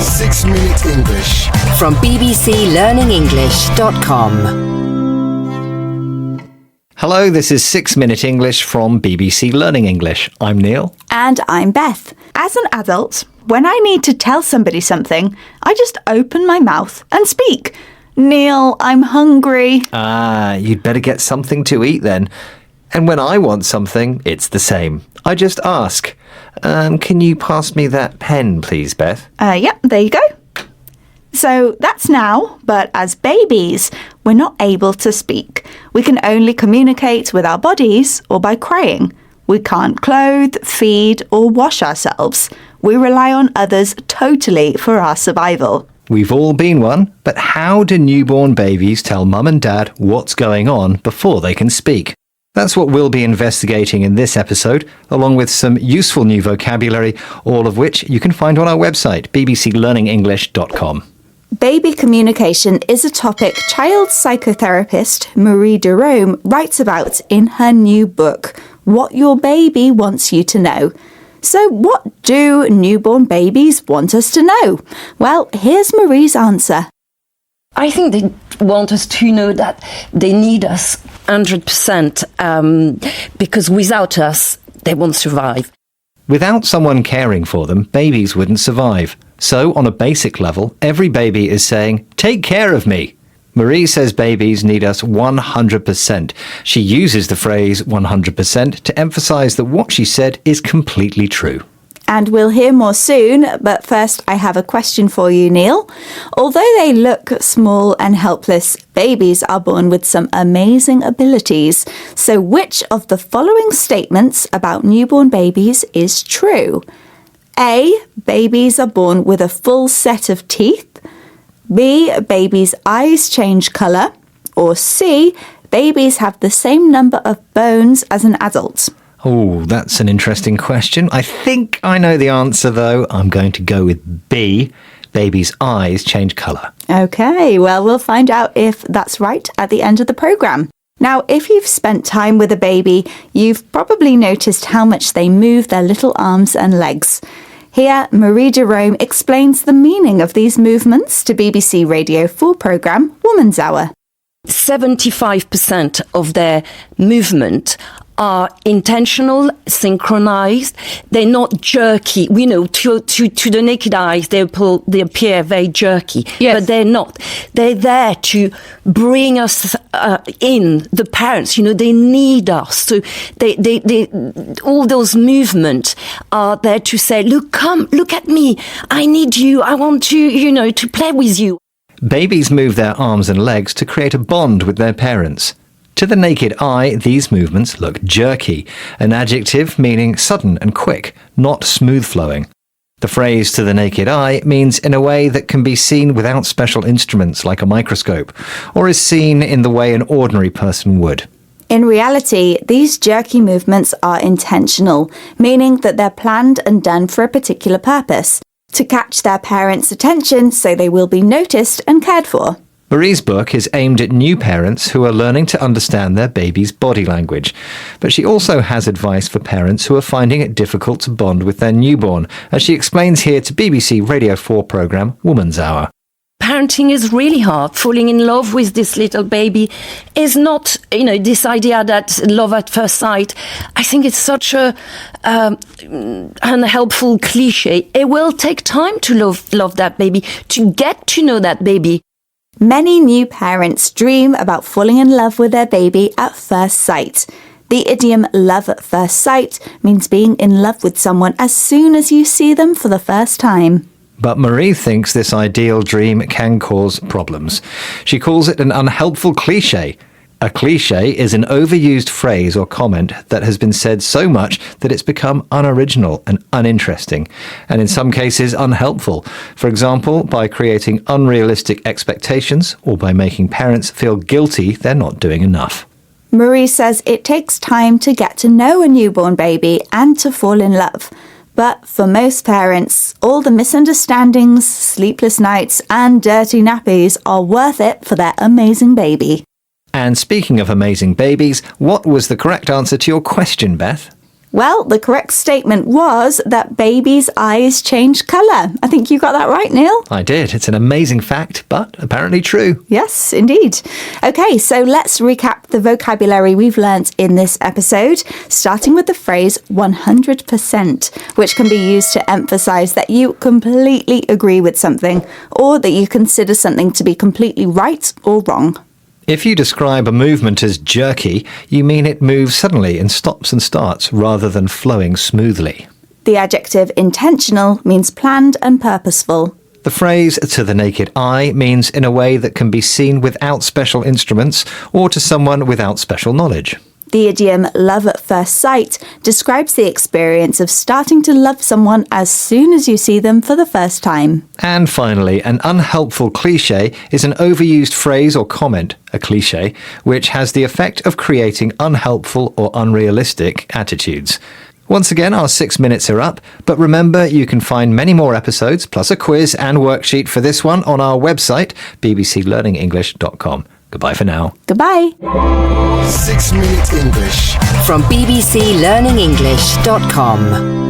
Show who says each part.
Speaker 1: 6-Minute English.
Speaker 2: From bbclearningenglish.com.
Speaker 3: Hello, this is 6-Minute English from BBC Learning English. I'm Neil.
Speaker 4: And I'm Beth. As an adult, when I need to tell somebody something, I just open my mouth and speak. Neil, I'm hungry.
Speaker 3: You'd better get something to eat then. And when I want something, it's the same. I just ask, can you pass me that pen, please, Beth?
Speaker 4: Yep, there you go. So that's now, but as babies, we're not able to speak. We can only communicate with our bodies or by crying. We can't clothe, feed, or wash ourselves. We rely on others totally for our survival.
Speaker 3: We've all been one, but how do newborn babies tell mum and dad what's going on before they can speak? That's what we'll be investigating in this episode, along with some useful new vocabulary, all of which you can find on our website, bbclearningenglish.com.
Speaker 4: Baby communication is a topic child psychotherapist Marie Jerome writes about in her new book, What Your Baby Wants You to Know. So what do newborn babies want us to know? Well, here's Marie's answer.
Speaker 5: I think they want us to know that they need us 100% because without us, they won't survive.
Speaker 3: Without someone caring for them, babies wouldn't survive. So, on a basic level, every baby is saying, "Take care of me." Marie says babies need us 100%. She uses the phrase 100% to emphasise that what she said is completely true.
Speaker 4: And we'll hear more soon, but first I have a question for you, Neil. Although they look small and helpless, babies are born with some amazing abilities. So which of the following statements about newborn babies is true? A. Babies are born with a full set of teeth. B. Babies' eyes change colour. Or C. Babies have the same number of bones as an adult.
Speaker 3: Oh, that's an interesting question. I think I know the answer, though. I'm going to go with B. Babies' eyes change colour.
Speaker 4: OK, well, we'll find out if that's right at the end of the programme. Now, if you've spent time with a baby, you've probably noticed how much they move their little arms and legs. Here, Marie Jerome explains the meaning of these movements to BBC Radio 4 programme Woman's Hour.
Speaker 5: 75% of their movement are intentional, synchronized. They're not jerky. We know to the naked eyes, they appear very jerky, but they're not. They're there to bring us in, the parents. You know, they need us. So they all those movements are there to say, look, come, look at me. I need you. I want to, to play with you.
Speaker 3: Babies move their arms and legs to create a bond with their parents. To the naked eye, these movements look jerky, an adjective meaning sudden and quick, not smooth-flowing. The phrase "to the naked eye" means in a way that can be seen without special instruments like a microscope, or is seen in the way an ordinary person would.
Speaker 4: In reality, these jerky movements are intentional, meaning that they're planned and done for a particular purpose, to catch their parents' attention so they will be noticed and cared for.
Speaker 3: Marie's book is aimed at new parents who are learning to understand their baby's body language. But she also has advice for parents who are finding it difficult to bond with their newborn, as she explains here to BBC Radio 4 programme Woman's Hour.
Speaker 5: Parenting is really hard. Falling in love with this little baby is not, this idea that love at first sight. I think it's such a unhelpful cliche. It will take time to love that baby, to get to know that baby.
Speaker 4: Many new parents dream about falling in love with their baby at first sight. The idiom love at first sight means being in love with someone as soon as you see them for the first time.
Speaker 3: But Marie thinks this ideal dream can cause problems. She calls it an unhelpful cliche. A cliche is an overused phrase or comment that has been said so much that it's become unoriginal and uninteresting, and in some cases unhelpful. For example, by creating unrealistic expectations or by making parents feel guilty they're not doing enough.
Speaker 4: Marie says it takes time to get to know a newborn baby and to fall in love. But for most parents, all the misunderstandings, sleepless nights and dirty nappies are worth it for their amazing baby.
Speaker 3: And speaking of amazing babies, what was the correct answer to your question, Beth?
Speaker 4: Well, the correct statement was that babies' eyes change colour. I think you got that right, Neil.
Speaker 3: I did. It's an amazing fact, but apparently true.
Speaker 4: Yes, indeed. Okay, so let's recap the vocabulary we've learnt in this episode, starting with the phrase 100%, which can be used to emphasise that you completely agree with something, or that you consider something to be completely right or wrong.
Speaker 3: If you describe a movement as jerky, you mean it moves suddenly and stops and starts rather than flowing smoothly.
Speaker 4: The adjective intentional means planned and purposeful.
Speaker 3: The phrase to the naked eye means in a way that can be seen without special instruments or to someone without special knowledge.
Speaker 4: The idiom love at first sight describes the experience of starting to love someone as soon as you see them for the first time.
Speaker 3: And finally, an unhelpful cliché is an overused phrase or comment, a cliché, which has the effect of creating unhelpful or unrealistic attitudes. Once again, our 6 minutes are up, but remember you can find many more episodes, plus a quiz and worksheet for this one on our website, bbclearningenglish.com. Goodbye for now.
Speaker 4: Goodbye.
Speaker 1: 6 Minute English.
Speaker 2: From bbclearningenglish.com.